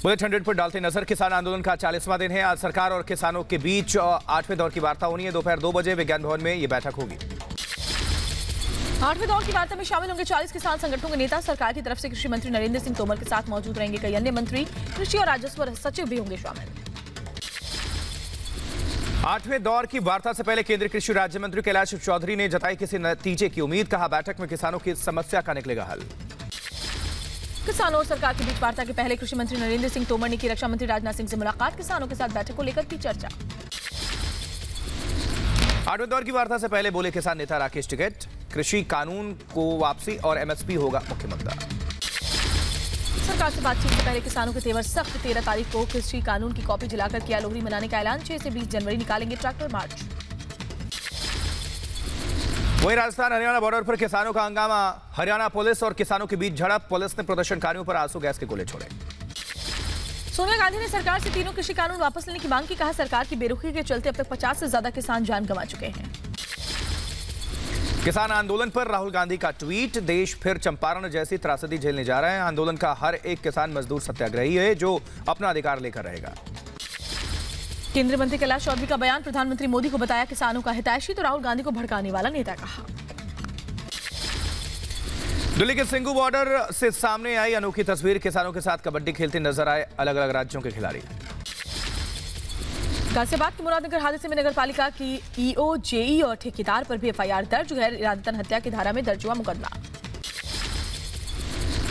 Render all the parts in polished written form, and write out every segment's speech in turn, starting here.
Bullet 100 पर डालते नजर किसान आंदोलन का 40वां दिन है। आज सरकार और किसानों के बीच 8वें दौर की वार्ता होनी है। दोपहर 2 बजे विज्ञान भवन में ये बैठक होगी। 8वें दौर की वार्ता में शामिल होंगे 40 किसान संगठनों के नेता। सरकार की तरफ से कृषि मंत्री नरेंद्र सिंह तोमर के साथ मौजूद रहेंगे कई अन्य मंत्री। कृषि और राजस्व सचिव भी होंगे शामिल। 8वें दौर की वार्ता से पहले केंद्रीय कृषि राज्य मंत्री कैलाश चौधरी ने जताई किसी नतीजे की उम्मीद। कहा बैठक में किसानों की समस्या का निकलेगा हल। किसानों और सरकार के बीच वार्ता के पहले कृषि मंत्री नरेंद्र सिंह तोमर ने की रक्षा मंत्री राजनाथ सिंह से मुलाकात। किसानों के साथ बैठक को लेकर की चर्चा। 8वें दौर की वार्ता से पहले बोले किसान नेता राकेश टिकैत। कृषि कानून को वापसी और एमएसपी होगा मुख्य मुद्दा। सरकार से बातचीत से पहले किसानों के तेवर सख्त। 13 तारीख को कृषि कानून की कॉपी जलाकर किया लोहरी मनाने का ऐलान। 6 से 20 जनवरी निकालेंगे ट्रैक्टर मार्च। वहीं राजस्थान हरियाणा बॉर्डर पर किसानों का हंगामा। हरियाणा पुलिस और किसानों के बीच झड़प। पुलिस ने प्रदर्शनकारियों पर आंसू गैस के गोले छोड़े। सोनिया गांधी ने सरकार से तीनों कृषि कानून वापस लेने की मांग की। कहा सरकार की बेरुखी के चलते अब तक 50 से ज्यादा किसान जान गंवा चुके हैं। किसान आंदोलन पर राहुल गांधी का ट्वीट। देश फिर चंपारण जैसी त्रासदी झेलने जा रहा है। आंदोलन का हर एक किसान मजदूर सत्याग्रही है जो अपना अधिकार लेकर रहेगा। केंद्रीय मंत्री कैलाश चौधरी का बयान। प्रधानमंत्री मोदी को बताया किसानों का हितैषी तो राहुल गांधी को भड़काने वाला नेता कहा। दिल्ली के सिंघू बॉर्डर से सामने आई अनोखी तस्वीर। किसानों के साथ कबड्डी खेलते नजर आए अलग अलग राज्यों के खिलाड़ी। गाजियाबाद के मुरादनगर हादसे में नगरपालिका की ईओ, जेई और ठेकेदार पर भी एफआईआर दर्ज। गैर इरादतन हत्या की धारा में दर्ज हुआ मुकदमा।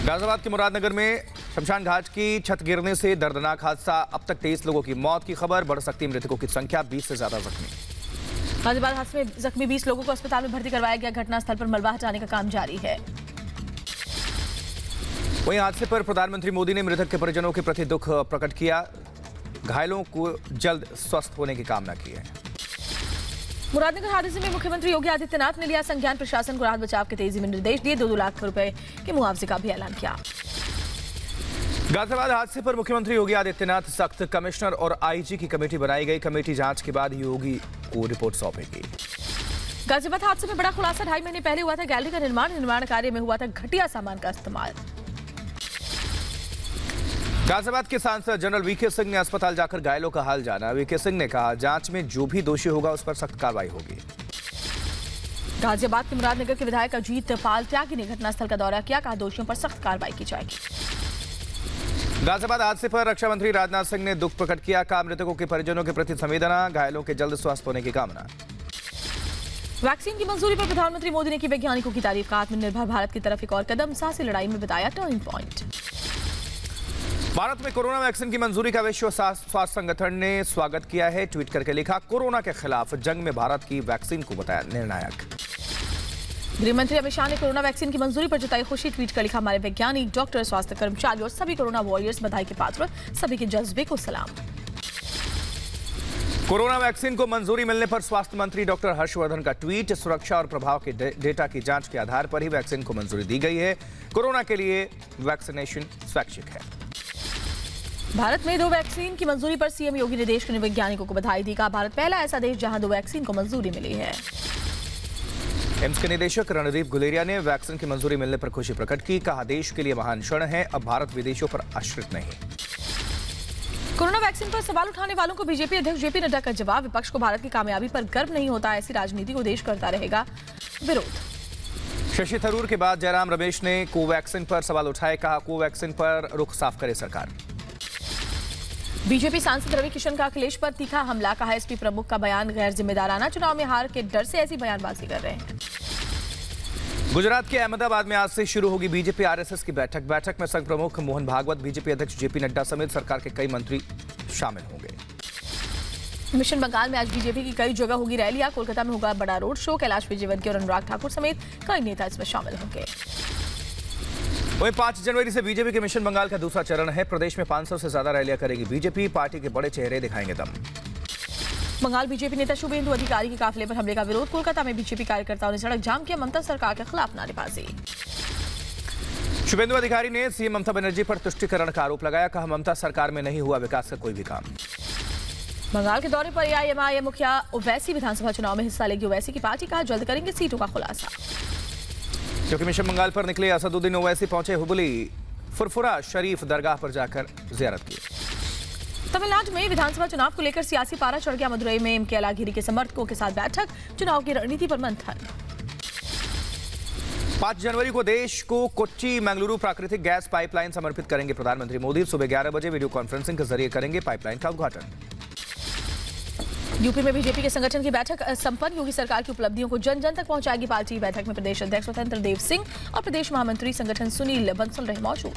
गाजियाबाद के मुरादनगर में शमशान घाट की छत गिरने से दर्दनाक हादसा। अब तक 23 लोगों की मौत की खबर। बढ़ सकती मृतकों की संख्या 20 से ज्यादा जख्मी। गाजियाबाद हादसे में जख्मी 20 लोगों को अस्पताल में भर्ती करवाया गया। घटनास्थल पर मलबा हटाने का काम जारी है। वहीं हादसे पर प्रधानमंत्री मोदी ने मृतक के परिजनों के प्रति दुख प्रकट किया। घायलों को जल्द स्वस्थ होने की कामना की है। मुरादनगर हादसे में मुख्यमंत्री योगी आदित्यनाथ ने लिया संज्ञान। प्रशासन को राहत बचाव के तेजी में निर्देश दिए। 2-2 लाख रुपए के मुआवजे का भी ऐलान किया। गाजियाबाद हादसे पर मुख्यमंत्री योगी आदित्यनाथ सख्त। कमिश्नर और आईजी की कमेटी बनाई गई। कमेटी जांच के बाद योगी को रिपोर्ट सौंपेगी। गाजियाबाद हादसे में बड़ा खुलासा। 2.5 महीने पहले हुआ था गैलरी का निर्माण कार्य में हुआ था घटिया सामान का इस्तेमाल। गाजियाबाद के सांसद जनरल वीके सिंह ने अस्पताल जाकर घायलों का हाल जाना। वीके सिंह ने कहा जांच में जो भी दोषी होगा उस पर सख्त कार्रवाई होगी। गाजियाबाद के मुरादनगर के विधायक अजीत पाल त्यागी ने घटनास्थल का दौरा किया। कहा दोषियों पर सख्त कार्रवाई की जाएगी। गाजियाबाद हादसे पर रक्षा मंत्री राजनाथ सिंह ने दुख प्रकट किया। कहा मृतकों के परिजनों के प्रति संवेदना। घायलों के जल्द स्वस्थ होने की कामना। वैक्सीन की मंजूरी पर प्रधानमंत्री मोदी ने की वैज्ञानिकों की तारीफ। कहा आत्मनिर्भर भारत की तरफ एक और कदम। सांसी लड़ाई में बताया टर्निंग पॉइंट। भारत में कोरोना वैक्सीन की मंजूरी का विश्व स्वास्थ्य संगठन ने स्वागत किया है। ट्वीट करके लिखा कोरोना के खिलाफ जंग में भारत की वैक्सीन को बताया निर्णायक। गृह मंत्री अमित शाह ने कोरोना वैक्सीन की मंजूरी पर जताई खुशी। ट्वीट कर लिखा हमारे वैज्ञानिक, डॉक्टर, स्वास्थ्य कर्मचारी और सभी कोरोना वॉरियर्स बधाई के पात्र। सभी के जज्बे को सलाम। कोरोना वैक्सीन को मंजूरी मिलने पर स्वास्थ्य मंत्री डॉक्टर हर्षवर्धन का ट्वीट। सुरक्षा और प्रभाव के डेटा की जांच के आधार पर ही वैक्सीन को मंजूरी दी गई है। कोरोना के लिए वैक्सीनेशन स्वैच्छिक है। भारत में 2 वैक्सीन की मंजूरी पर सीएम योगी ने देश के वैज्ञानिकों को बधाई दी। कहा भारत पहला ऐसा देश जहां 2 वैक्सीन को मंजूरी मिली है। एम्स के निदेशक रणदीप गुलेरिया ने वैक्सीन की मंजूरी मिलने पर खुशी प्रकट की। कहा देश के लिए महान क्षण है। अब भारत विदेशों पर आश्रित नहीं। कोरोना वैक्सीन पर सवाल उठाने वालों को बीजेपी अध्यक्ष जेपी नड्डा का जवाब। विपक्ष को भारत की कामयाबी पर गर्व नहीं होता। ऐसी राजनीति को देश करता रहेगा विरोध। शशि थरूर के बाद जयराम रमेश ने कोवैक्सीन पर सवाल उठाए। कहा कोवैक्सीन पर रुख साफ करे सरकार। बीजेपी सांसद रवि किशन का अखिलेश पर तीखा हमला। कहा एसपी प्रमुख का बयान गैर जिम्मेदाराना। चुनाव में हार के डर से ऐसी बयानबाजी कर रहे हैं। गुजरात के अहमदाबाद में आज से शुरू होगी बीजेपी आरएसएस की बैठक। बैठक में संघ प्रमुख मोहन भागवत, बीजेपी अध्यक्ष जेपी नड्डा समेत सरकार के कई मंत्री शामिल होंगे। मिशन बंगाल में आज बीजेपी की कई जगह होगी रैलियां। कोलकाता में होगा बड़ा रोड शो। कैलाश विजयवर्गीय और अनुराग ठाकुर समेत कई नेता इसमें शामिल होंगे। वहीं 5 जनवरी से बीजेपी के मिशन बंगाल का दूसरा चरण है। प्रदेश में 500 से ज्यादा रैलियां करेगी बीजेपी। पार्टी के बड़े चेहरे दिखाएंगे दम। बंगाल बीजेपी नेता शुभेंदु अधिकारी के काफिले पर हमले का विरोध। कोलकाता में बीजेपी कार्यकर्ताओं ने सड़क जाम किया। ममता सरकार के खिलाफ नारेबाजी। शुभेंदु अधिकारी ने सीएम ममता बनर्जी पर तुष्टीकरण का आरोप लगाया। कहा ममता सरकार में नहीं हुआ विकास का कोई भी काम। बंगाल के दौरे पर एआईएमआईएम मुखिया ओवैसी विधानसभा चुनाव में हिस्सा लेगी ओवैसी की पार्टी। कहा जल्द करेंगे सीटों का खुलासा। क्योंकि मिशन बंगाल पर निकले असदुद्दीन ओवैसी पहुंचे हुबली। फुरफुरा शरीफ दरगाह पर जाकर जियारत की। तमिलनाडु में विधानसभा चुनाव को लेकर सियासी पारा चढ़ गया। मदुरई में एम के अलागिरी के समर्थकों के साथ बैठक, चुनाव की रणनीति पर मंथन। 5 जनवरी को देश को कोच्चि मंगलुरु प्राकृतिक गैस पाइपलाइन समर्पित करेंगे प्रधानमंत्री मोदी। सुबह 11 बजे वीडियो कॉन्फ्रेंसिंग के जरिए करेंगे पाइपलाइन का उद्घाटन। यूपी में बीजेपी के संगठन की बैठक संपन्न। योगी सरकार की उपलब्धियों को जन जन तक पहुंचाएगी पार्टी। बैठक में प्रदेश अध्यक्ष स्वतंत्र देव सिंह और प्रदेश महामंत्री संगठन सुनील बंसल रहे मौजूद।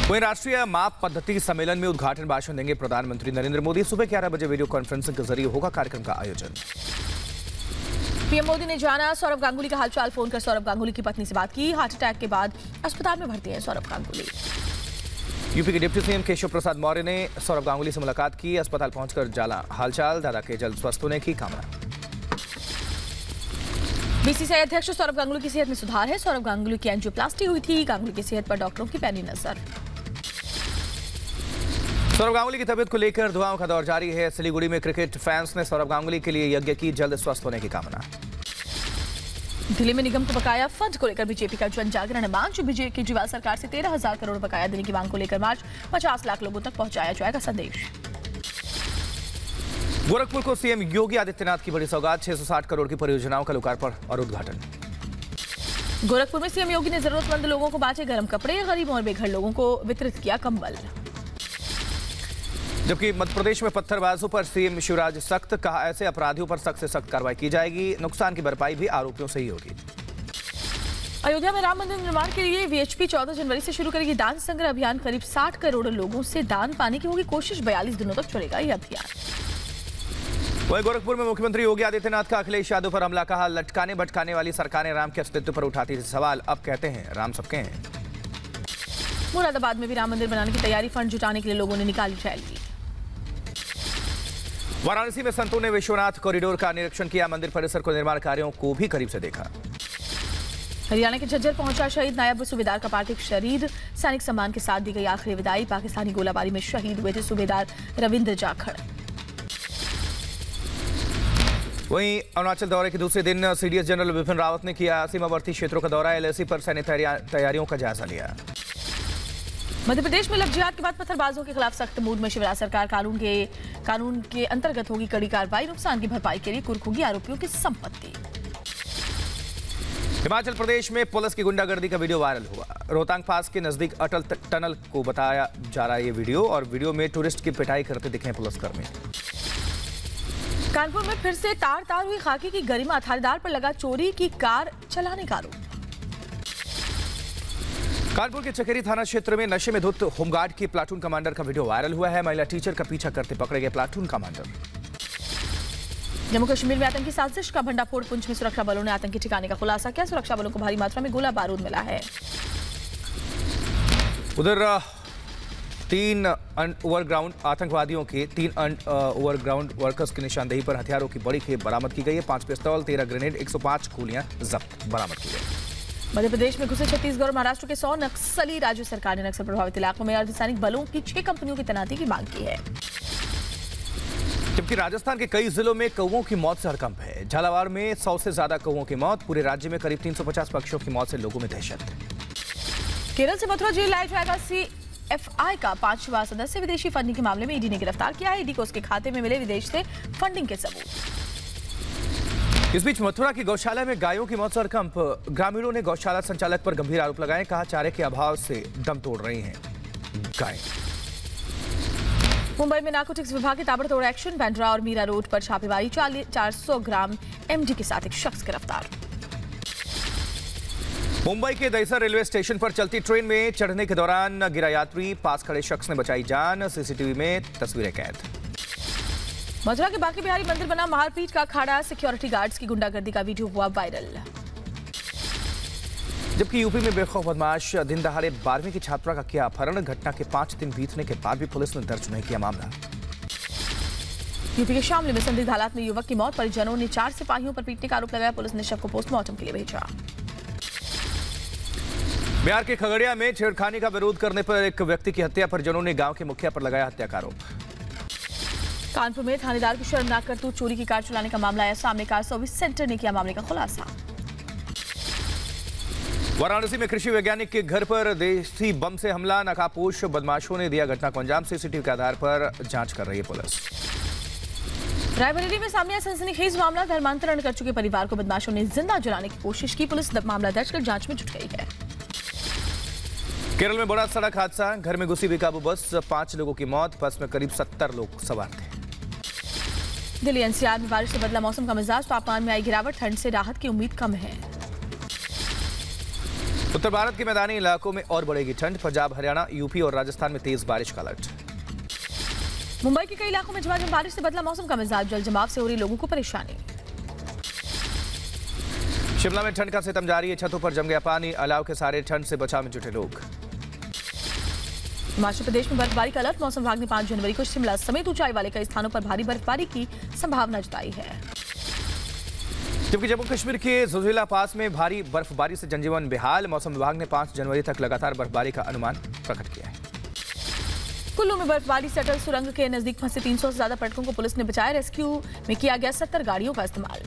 वहीं राष्ट्रीय माप पद्धति सम्मेलन में उद्घाटन भाषण देंगे प्रधानमंत्री नरेंद्र मोदी। सुबह 11 बजे वीडियो कॉन्फ्रेंसिंग के जरिए होगा कार्यक्रम का आयोजन। पीएम मोदी ने जाना सौरव गांगुली का हालचाल। फोन कर सौरव गांगुली की पत्नी से बात की। हार्ट अटैक के बाद अस्पताल में भर्ती हैं सौरव गांगुली। यूपी के डिप्टी सीएम केशव प्रसाद मौर्य ने सौरव गांगुली से मुलाकात की। अस्पताल पहुंचकर जाला हालचाल, दादा के जल्द स्वस्थ होने की कामना। बीसीसीआई अध्यक्ष सौरव गांगुली की सेहत में सुधार है। सौरव गांगुली की एंजियोप्लास्टी हुई थी। गांगुली की सेहत पर डॉक्टरों की पैनी नजर। सौरव गांगुली की तबीयत को लेकर दुआओं का दौर जारी है। सिलीगुड़ी में क्रिकेट फैंस ने सौरव गांगुली के लिए यज्ञ की, जल्द स्वस्थ होने की कामना। दिल्ली में निगम को बकाया फंड को लेकर बीजेपी का जन जागरण मार्च। बीजेपी केजरीवाल सरकार से 13,000 करोड़ बकाया देने की मांग को लेकर मार्च। 50 लाख लोगों तक पहुंचाया जाएगा संदेश। गोरखपुर को सीएम योगी आदित्यनाथ की बड़ी सौगात। 660 करोड़ की परियोजनाओं का लोकार्पण और उद्घाटन। गोरखपुर में सीएम योगी ने जरूरतमंद लोगों को बांटे गर्म कपड़े। गरीबों और बेघर लोगों को वितरित किया कंबल। जबकि मध्य प्रदेश में पत्थरबाजों पर सीएम शिवराज सख्त। कहा, ऐसे अपराधियों पर सख्त से सख्त कार्रवाई की जाएगी। नुकसान की भरपाई भी आरोपियों से ही होगी। अयोध्या में राम मंदिर निर्माण के लिए वीएचपी 14 जनवरी से शुरू करेगी दान संग्रह अभियान। करीब 60 करोड़ लोगों से दान पाने की होगी कोशिश। 42 दिनों तक चलेगा यह अभियान। वहीं गोरखपुर में मुख्यमंत्री योगी आदित्यनाथ का अखिलेश यादव पर हमला। कहा, लटकाने भटकाने वाली सरकारें राम के अस्तित्व पर उठाती थी सवाल। अब कहते हैं राम सबके हैं। मुरादाबाद में भी राम मंदिर बनाने की तैयारी। फंड जुटाने के लिए लोगों ने निकाली रैली। वाराणसी में संतों ने विश्वनाथ कॉरिडोर का निरीक्षण किया। मंदिर परिसर को निर्माण कार्यों को भी करीब से देखा। हरियाणा के झज्जर पहुंचा शहीद नायब सूबेदार का पार्थिव शरीर। सैनिक सम्मान के साथ दी गई आखिरी विदाई। पाकिस्तानी गोलाबारी में शहीद हुए थे सूबेदार रविंद्र जाखड़। वहीं अरुणाचल दौरे के दूसरे दिन सीडीएस जनरल विपिन रावत ने किया सीमावर्ती क्षेत्रों का दौरा। एलएसी पर सैन्य तैयारियों का जायजा लिया। मध्य प्रदेश में लव जिहाद के बाद पत्थरबाजों के खिलाफ सख्त मूड में शिवराज सरकार। कानून के अंतर्गत होगी कड़ी कार्रवाई। नुकसान की भरपाई के लिए कुर्क होगी आरोपियों की संपत्ति। हिमाचल प्रदेश में पुलिस की गुंडागर्दी का वीडियो वायरल हुआ। रोहतांग पास के नजदीक अटल टनल को बताया जा रहा है ये वीडियो, और वीडियो में टूरिस्ट की पिटाई करते दिखे पुलिसकर्मी। कानपुर में फिर से तार तार हुई खाकी की गरिमा। थानेदार पर लगा चोरी की कार चलाने का आरोप। कानपुर के चकेरी थाना क्षेत्र में नशे में धुत होमगार्ड की प्लाटून कमांडर का वीडियो वायरल हुआ है। महिला टीचर का पीछा करते पकड़े गए प्लाटून कमांडर। जम्मू कश्मीर में आतंकी साजिश का भंडाफोड़। पुंछ में सुरक्षा बलों ने आतंकी ठिकाने का खुलासा किया। सुरक्षा बलों को भारी मात्रा में गोला बारूद मिला है। उधर 3 ओवरग्राउंड आतंकवादियों के 3 ओवरग्राउंड वर्कर्स की निशानदेही पर हथियारों की बड़ी खेप बरामद की गई है। 5 पिस्तौल, 13 ग्रेनेड, 105 गोलियां जब्त बरामद की गई। मध्य प्रदेश में घुसे छत्तीसगढ़ और महाराष्ट्र के 100 नक्सली। राज्य सरकार ने नक्सल प्रभावित इलाकों में अर्धसैनिक बलों की 6 कंपनियों की तैनाती की मांग की है। जबकि राजस्थान के कई जिलों में कौवों की मौत से हड़कंप है। झालावाड़ में 100 से ज्यादा कौवों की मौत। पूरे राज्य में करीब 350 पक्षियों की मौत से लोगों में दहशत। केरल से मथुरा जेल लाया जाएगा सीएफआई का 5वां सदस्य। विदेशी फंडिंग के मामले में ईडी ने गिरफ्तार किया है। ईडी को उसके खाते में मिले विदेश से फंडिंग के सबूत। इस बीच मथुरा की गौशाला में गायों की मौत से हड़कंप। ग्रामीणों ने गौशाला संचालक पर गंभीर आरोप लगाए। कहा, चारे के अभाव से दम तोड़ रही हैं गायें। मुंबई में नारकोटिक्स विभाग के ताबड़तोड़ एक्शन। बांद्रा और मीरा रोड पर छापेमारी। 400 ग्राम एमडी के साथ एक शख्स गिरफ्तार। मुंबई के दहिसर रेलवे स्टेशन पर चलती ट्रेन में चढ़ने के दौरान गिरा यात्री। पास खड़े शख्स ने बचाई जान। सीसीटीवी में तस्वीरें कैद। मथुरा के बांके बिहारी मंदिर बना मारपीट का अखाड़ा। सिक्योरिटी गार्ड्स की गुंडागर्दी का वीडियो हुआ वायरल। जबकि यूपी में बेखौफ बदमाश दिन दहाड़े 12वीं की छात्रा का किया अपहरण। घटना के 5 दिन बीतने के बाद भी पुलिस ने दर्ज नहीं किया मामला। यूपी के शामली में संदिग्ध हालात में युवक की मौत। परिजनों ने 4 सिपाहियों पर पीटने का आरोप लगाया। पुलिस ने शव को पोस्टमार्टम के लिए भेजा। बिहार के खगड़िया में छेड़खानी का विरोध करने पर एक व्यक्ति की हत्या। परिजनों ने गांव के मुखिया पर लगाया हत्या का आरोप। कानपुर में थानेदार की शर्मनाक करतूत। चोरी की कार चलाने का मामला आया सामने। कार सर्विस सेंटर ने किया मामले का खुलासा। वाराणसी में कृषि वैज्ञानिक के घर पर देसी बम से हमला, नकाबपोश बदमाशों ने दिया घटना को अंजाम। सीसीटीवी के आधार पर जांच कर रही है पुलिस। रायबरेली में सामने आया सनसनीखेज मामला। धर्मांतरण कर चुके परिवार को बदमाशों ने जिंदा जलाने की कोशिश की। पुलिस मामला दर्ज कर जांच में जुट गई है। केरल में बड़ा सड़क हादसा, घर में घुसी बेकाबू बस, 5 लोगों की मौत। बस में करीब 70 लोग सवार थे। दिल्ली एनसीआर में बारिश से बदला मौसम का मिजाज। तापमान में आई गिरावट, ठंड से राहत की उम्मीद कम है। उत्तर भारत के मैदानी इलाकों में और बढ़ेगी ठंड। पंजाब, हरियाणा, यूपी और राजस्थान में तेज बारिश का अलर्ट। मुंबई के कई इलाकों में झमाझम बारिश से बदला मौसम का मिजाज। जल जमाव से हो रही लोगों को परेशानी। शिमला में ठंड का सितम जारी है। छतों पर जम गया पानी, अलाव के सारे ठंड से बचाव में जुटे लोग। हिमाचल प्रदेश में बर्फबारी का अलर्ट। मौसम विभाग ने 5 जनवरी को शिमला समेत ऊंचाई वाले कई स्थानों पर भारी बर्फबारी की संभावना जताई है। जबकि जम्मू कश्मीर के जोजिला पास में भारी बर्फबारी से जनजीवन बेहाल। मौसम विभाग ने 5 जनवरी तक लगातार बर्फबारी का अनुमान प्रकट किया है। कुल्लू में बर्फबारी से अटल सुरंग के नजदीक फंसे 300 से ज्यादा पर्यटकों को पुलिस ने बचाया। रेस्क्यू में किया गया 70 गाड़ियों का इस्तेमाल।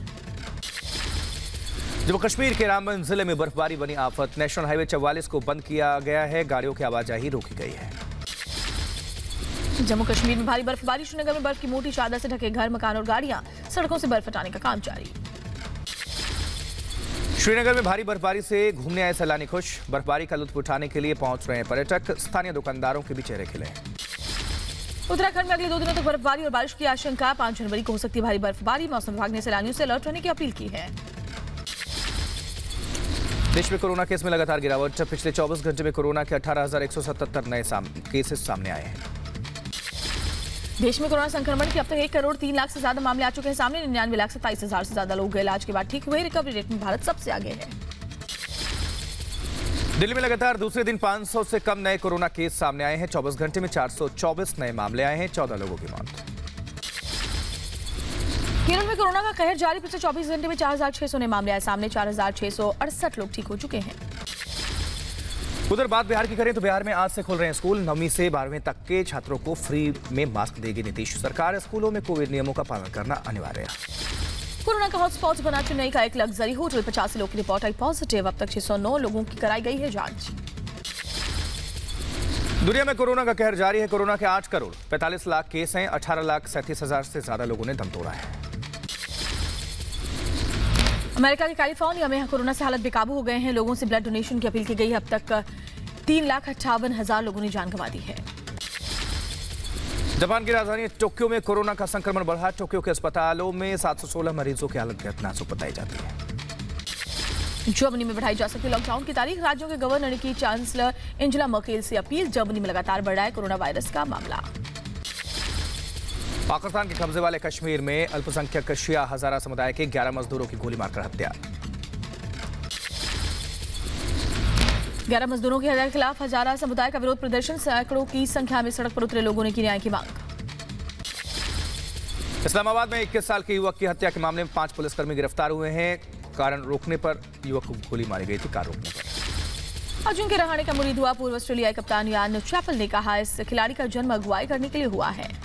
जम्मू कश्मीर के रामबन जिले में बर्फबारी बनी आफत। नेशनल हाईवे 44 को बंद किया गया है। गाड़ियों की आवाजाही रोकी गई है। जम्मू कश्मीर में भारी बर्फबारी। श्रीनगर में बर्फ की मोटी चादर से ढके घर, मकान और गाड़ियां। सड़कों से बर्फ हटाने का काम जारी। श्रीनगर में भारी बर्फबारी से घूमने आए सैलानी खुश। बर्फबारी का लुत्फ उठाने के लिए पहुंच रहे हैं पर्यटक। स्थानीय दुकानदारों के भी चेहरे खिले। उत्तराखंड में अगले 2 दिनों तक बर्फबारी और बारिश की आशंका। 5 जनवरी को हो सकती है भारी बर्फबारी। मौसम विभाग ने सैलानियों से अलर्ट रहने की अपील की है। देश में कोरोना केस में लगातार गिरावट। पिछले 24 घंटे में कोरोना के 18,177 नए केसेस सामने आए हैं। देश में कोरोना संक्रमण के अब तक 1 करोड़ 3 लाख से ज्यादा मामले आ चुके हैं सामने। 99,27,000 से ज्यादा लोग इलाज के बाद ठीक हुए। रिकवरी रेट में भारत सबसे आगे है। दिल्ली में लगातार दूसरे दिन 500 से कम नए कोरोना केस सामने आए हैं। 24 घंटे में 424 नए मामले आए हैं। 14 लोगों की मौत। केरल में कोरोना का कहर जारी। पिछले 24 घंटे में 4,600 नए मामले आए सामने। 4,668 लोग ठीक हो चुके हैं। उधर बात बिहार की करें तो बिहार में आज से खुल रहे हैं स्कूल। 9वीं से 12वीं तक के छात्रों को फ्री में मास्क देगी नीतीश सरकार। स्कूलों में कोविड नियमों का पालन करना अनिवार्य है। कोरोना का हॉटस्पॉट बना चेन्नई का एक लग्जरी होटल। 85 लोगों की रिपोर्ट आई पॉजिटिव। अब तक 609 लोगों की कराई गई है जांच। दुनिया में कोरोना का कहर जारी है। कोरोना के 8 करोड़ 45 लाख केस हैं। 18,37,000 से ज्यादा लोगों ने दम तोड़ा है। अमेरिका के कैलिफोर्निया में कोरोना से हालत बेकाबू हो गए हैं। लोगों से ब्लड डोनेशन की अपील की गई है। अब तक 3,58,000 लोगों ने जान गंवा दी है। जापान की राजधानी टोक्यो में कोरोना का संक्रमण बढ़ा। टोक्यो के अस्पतालों में 716 मरीजों की हालत बेहद नाजुक बताई जाती है। जर्मनी में बढ़ाई जा सकती है लॉकडाउन की तारीख। राज्यों के गवर्नर की चांसलर एंजेला मर्केल से अपील। जर्मनी में लगातार बढ़ रहा है कोरोना वायरस का मामला। पाकिस्तान के कब्जे वाले कश्मीर में अल्पसंख्यक शिया हजारा समुदाय के 11 मजदूरों की गोली मारकर हत्या। 11 मजदूरों की हत्या के खिलाफ हजारा समुदाय का विरोध प्रदर्शन। सैकड़ों की संख्या में सड़क पर उतरे लोगों ने की न्याय की मांग। इस्लामाबाद में 21 साल के युवक की हत्या के मामले में 5 पुलिसकर्मी गिरफ्तार हुए हैं। कारण रोकने पर युवक को गोली मारी गई थी। कार रोकने पर अर्जुन के रहाणे का मुरीद हुआ। पूर्व ऑस्ट्रेलियाई कप्तान यान चैपल ने कहा इस खिलाड़ी का जन्म अगुवाई करने के लिए हुआ है।